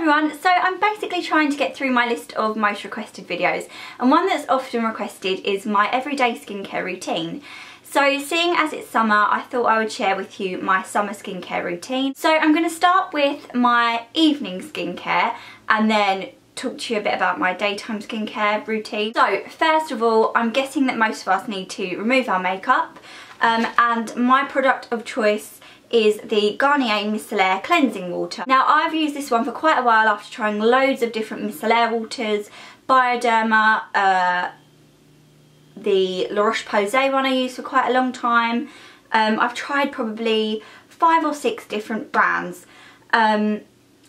everyone, so I'm basically trying to get through my list of most requested videos, and one that's often requested is my everyday skincare routine. So seeing as it's summer, I thought I would share with you my summer skincare routine. So I'm going to start with my evening skincare and then talk to you a bit about my daytime skincare routine. So first of all, I'm guessing that most of us need to remove our makeup, and my product of choice is the Garnier Micellar Cleansing Water. Now I've used this one for quite a while after trying loads of different micellar waters, Bioderma, the La Roche-Posay one I used for quite a long time. I've tried probably 5 or 6 different brands, and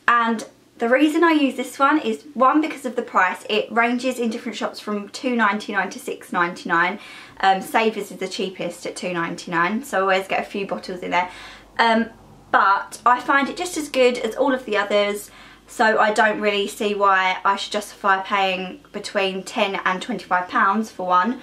the reason I use this one is, one, because of the price. It ranges in different shops from $2.99 to $6.99. Savers is the cheapest at $2.99, so I always get a few bottles in there. But I find it just as good as all of the others, so I don't really see why I should justify paying between £10 and £25 for one,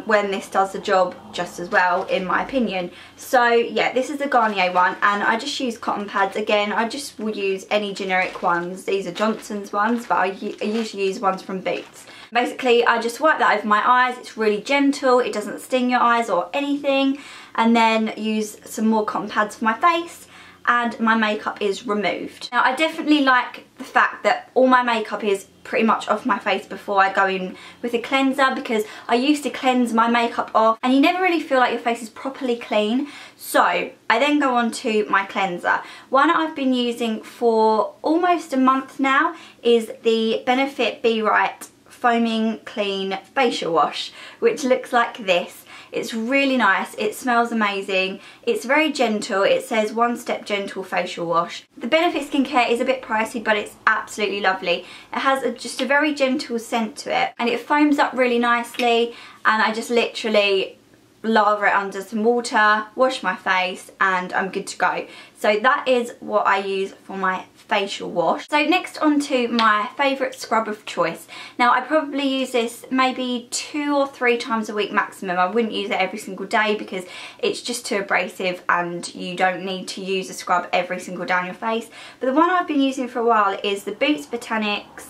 when this does the job just as well, in my opinion. So yeah, this is the Garnier one, and I just use cotton pads. Again, I just will use any generic ones. These are Johnson's ones, but I usually use ones from Boots. Basically, I just wipe that over my eyes. It's really gentle, it doesn't sting your eyes or anything, and then use some more cotton pads for my face, and my makeup is removed. Now I definitely like the fact that all my makeup is pretty much off my face before I go in with a cleanser, because I used to cleanse my makeup off and you never really feel like your face is properly clean. So I then go on to my cleanser. One I've been using for almost a month now is the Benefit Be Right Foaming Clean Facial Wash, which looks like this. It's really nice, it smells amazing, it's very gentle. It says 1-step gentle facial wash. The Benefit skincare is a bit pricey, but it's absolutely lovely. It has just a very gentle scent to it, and it foams up really nicely, and I just literally lather it under some water, wash my face, and I'm good to go. So that is what I use for my facial wash. So next on to my favourite scrub of choice. Now I probably use this maybe 2 or 3 times a week maximum. I wouldn't use it every single day because it's just too abrasive and you don't need to use a scrub every single day on your face. But the one I've been using for a while is the Boots Botanics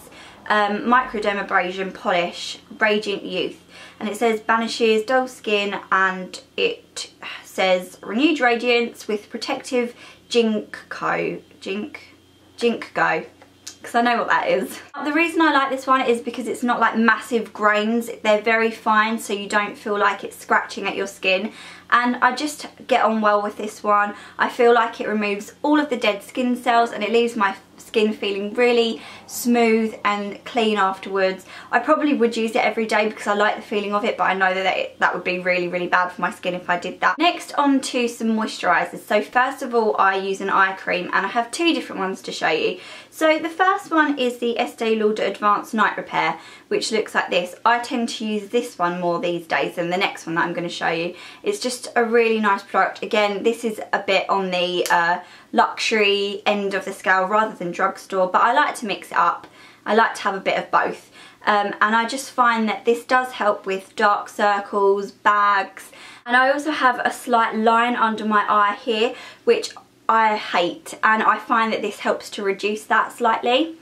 Microdermabrasion Polish Radiant Youth, and it says banishes dull skin, and it says renewed radiance with protective Jink Go, because I know what that is. The reason I like this one is because it's not like massive grains, they're very fine, so you don't feel like it's scratching at your skin, and I just get on well with this one. I feel like it removes all of the dead skin cells and it leaves my skin feeling really smooth and clean afterwards. I probably would use it every day because I like the feeling of it, but I know that that would be really bad for my skin if I did that. Next on to some moisturisers. So first of all, I use an eye cream, and I have 2 different ones to show you. So the first one is the Estee Lauder Advanced Night Repair, which looks like this. I tend to use this one more these days than the next one that I'm going to show you. It's just a really nice product. Again, this is a bit on the luxury end of the scale rather than drugstore, but I like to mix it up. I like to have a bit of both, and I just find that this does help with dark circles, bags, and I also have a slight line under my eye here which I hate, and I find that this helps to reduce that slightly.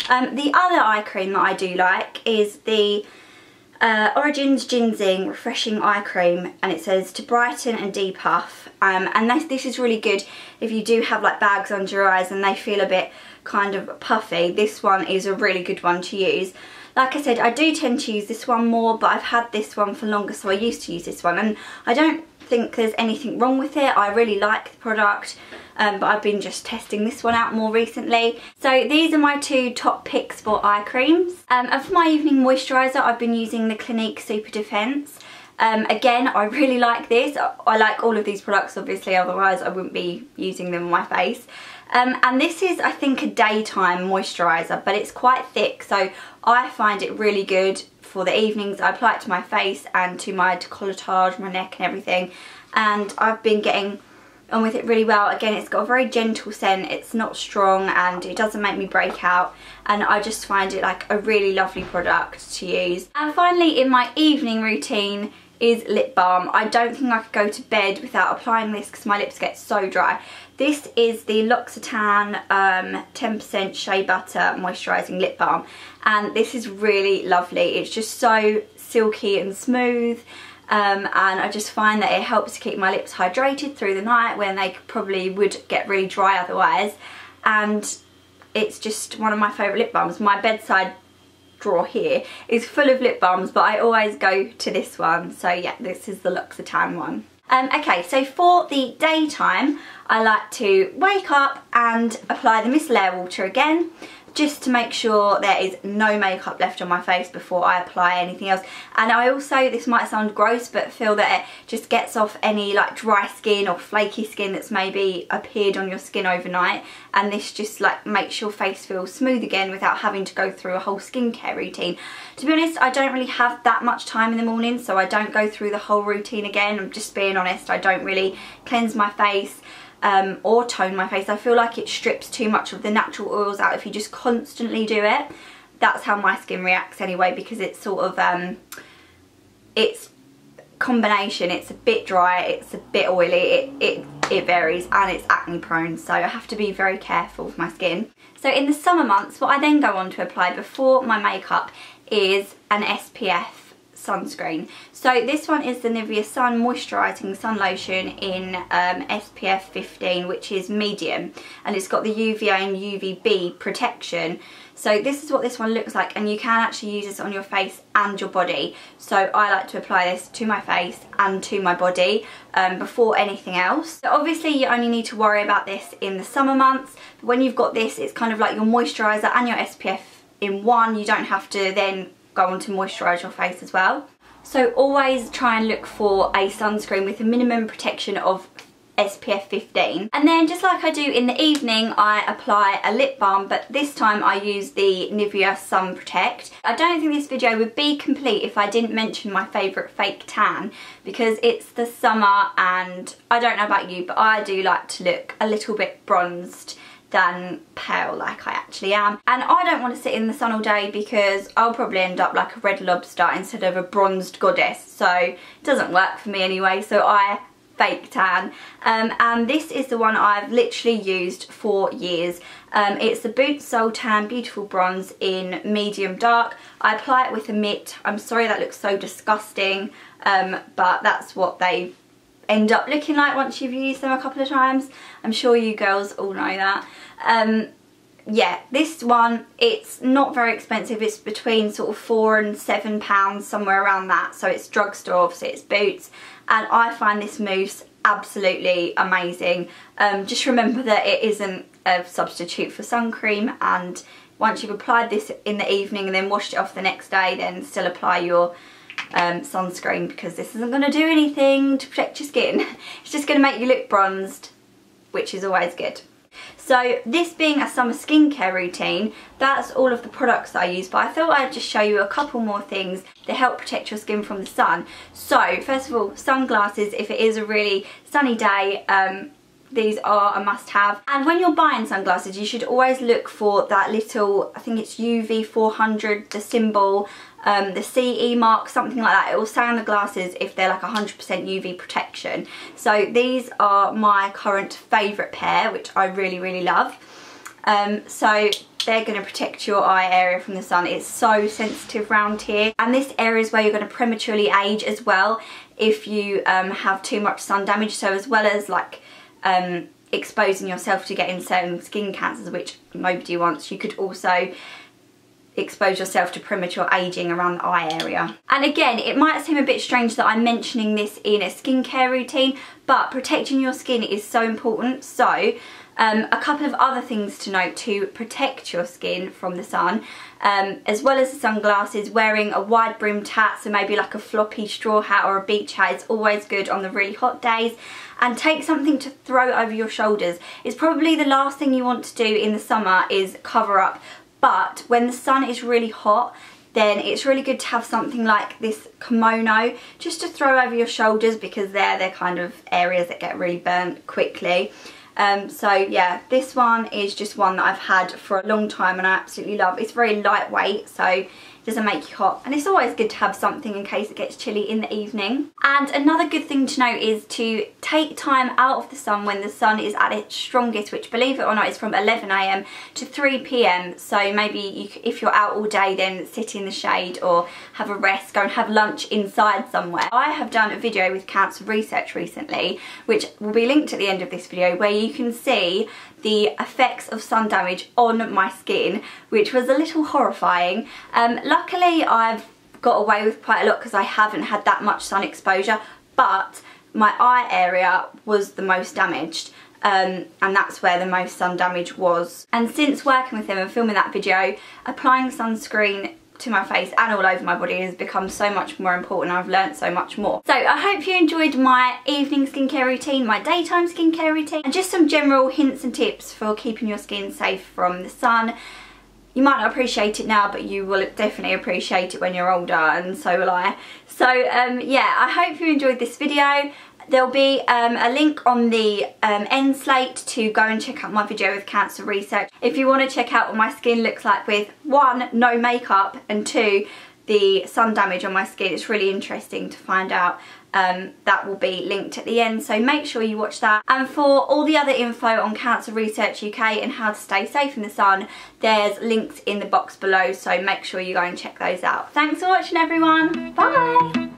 The other eye cream that I do like is the Origins Ginseng Refreshing Eye Cream, and it says to brighten and depuff, and this is really good if you do have like bags under your eyes and they feel a bit kind of puffy. This one is a really good one to use. Like I said, I do tend to use this one more, but I've had this one for longer, so I used to use this one, and I don't think there's anything wrong with it. I really like the product, but I've been just testing this one out more recently. So these are my 2 top picks for eye creams. And for my evening moisturiser, I've been using the Clinique Super Defense. Again, I really like this. I like all of these products, obviously, otherwise I wouldn't be using them on my face. And this is, I think, a daytime moisturiser, but it's quite thick, so I find it really good for the evenings. I apply it to my face and to my décolletage, my neck and everything, and I've been getting on with it really well. Again, it's got a very gentle scent, it's not strong, and it doesn't make me break out, and I just find it like a really lovely product to use. And finally, in my evening routine, is lip balm. I don't think I could go to bed without applying this because my lips get so dry. This is the L'Occitane 10% Shea Butter Moisturising Lip Balm, and this is really lovely. It's just so silky and smooth, and I just find that it helps to keep my lips hydrated through the night when they probably would get really dry otherwise. And it's just one of my favourite lip balms. My bedside drawer here is full of lip balms, but I always go to this one. So yeah, this is the L'Occitane one. Okay, so for the daytime, I like to wake up and apply the micellar water again, just to make sure there is no makeup left on my face before I apply anything else. And I also, this might sound gross, but feel that it just gets off any like dry skin or flaky skin that's maybe appeared on your skin overnight, and this just like makes your face feel smooth again without having to go through a whole skincare routine. To be honest, I don't really have that much time in the morning, so I don't go through the whole routine again. I'm just being honest, I don't really cleanse my face or tone my face. I feel like it strips too much of the natural oils out if you just constantly do it. That's how my skin reacts anyway, because it's sort of it's combination. It's a bit dry, it's a bit oily, it varies, and it's acne prone, so I have to be very careful with my skin. So in the summer months, what I then go on to apply before my makeup is an SPF sunscreen. So this one is the Nivea Sun Moisturising Sun Lotion in SPF 15, which is medium, and it's got the UVA and UVB protection. So this is what this one looks like, and you can actually use this on your face and your body. So I like to apply this to my face and to my body before anything else. So obviously you only need to worry about this in the summer months, but when you've got this, it's kind of like your moisturiser and your SPF in one. You don't have to then go on to moisturise your face as well. So always try and look for a sunscreen with a minimum protection of SPF 15. And then just like I do in the evening, I apply a lip balm, but this time I use the Nivea Sun Protect. I don't think this video would be complete if I didn't mention my favourite fake tan, because it's the summer and I don't know about you, but I do like to look a little bit bronzed than pale like I actually am. And I don't want to sit in the sun all day because I'll probably end up like a red lobster instead of a bronzed goddess, so it doesn't work for me anyway, so I fake tan. And this is the one I've literally used for years. It's the Boots Soul Tan Beautiful Bronze in medium dark. I apply it with a mitt. I'm sorry that looks so disgusting, but that's what they end up looking like once you've used them a couple of times. I'm sure you girls all know that. Yeah, this one, it's not very expensive. It's between sort of £4 and £7, somewhere around that. So it's drugstore, obviously it's Boots, and I find this mousse absolutely amazing. Just remember that it isn't a substitute for sun cream, and once you've applied this in the evening and then washed it off the next day, then still apply your sunscreen, because this isn't going to do anything to protect your skin. It's just going to make you look bronzed, which is always good. So this being a summer skincare routine, that's all of the products that I use, but I thought I'd just show you a couple more things that help protect your skin from the sun. So first of all, sunglasses if it is a really sunny day. These are a must-have. And when you're buying sunglasses, you should always look for that little, I think it's UV 400, the symbol, the CE mark, something like that. It will say on the glasses if they're like 100% UV protection. So these are my current favourite pair, which I really, really love. So they're going to protect your eye area from the sun. It's so sensitive around here, and this area is where you're going to prematurely age as well if you have too much sun damage. So as well as like exposing yourself to getting certain skin cancers, which nobody wants, you could also expose yourself to premature aging around the eye area. And again, it might seem a bit strange that I'm mentioning this in a skincare routine, but protecting your skin is so important. So a couple of other things to note to protect your skin from the sun, as well as the sunglasses, wearing a wide brimmed hat, so maybe like a floppy straw hat or a beach hat is always good on the really hot days. And take something to throw over your shoulders. It's probably the last thing you want to do in the summer is cover up, but when the sun is really hot, then it's really good to have something like this kimono just to throw over your shoulders, because they're kind of areas that get really burnt quickly. So yeah, this one is just one that I've had for a long time and I absolutely love. It's very lightweight, so it doesn't make you hot, and it's always good to have something in case it gets chilly in the evening. And another good thing to note is to take time out of the sun when the sun is at its strongest, which, believe it or not, is from 11 AM to 3 PM. So maybe if you're out all day, then sit in the shade or have a rest, go and have lunch inside somewhere. I have done a video with cancer research recently, which will be linked at the end of this video, where you can see the effects of sun damage on my skin, which was a little horrifying. Luckily I've got away with quite a lot because I haven't had that much sun exposure, but my eye area was the most damaged, and that's where the most sun damage was. And since working with him and filming that video, applying sunscreen to my face and all over my body has become so much more important. I've learnt so much more. So I hope you enjoyed my evening skincare routine, my daytime skincare routine, and just some general hints and tips for keeping your skin safe from the sun. You might not appreciate it now, but you will definitely appreciate it when you're older, and so will I. So yeah, I hope you enjoyed this video. There'll be a link on the end slate to go and check out my video with cancer research if you want to check out what my skin looks like with 1, no makeup, and 2, the sun damage on my skin. It's really interesting to find out. That will be linked at the end, so make sure you watch that. And for all the other info on Cancer Research UK and how to stay safe in the sun, there's links in the box below, so make sure you go and check those out. Thanks for watching, everyone. Bye!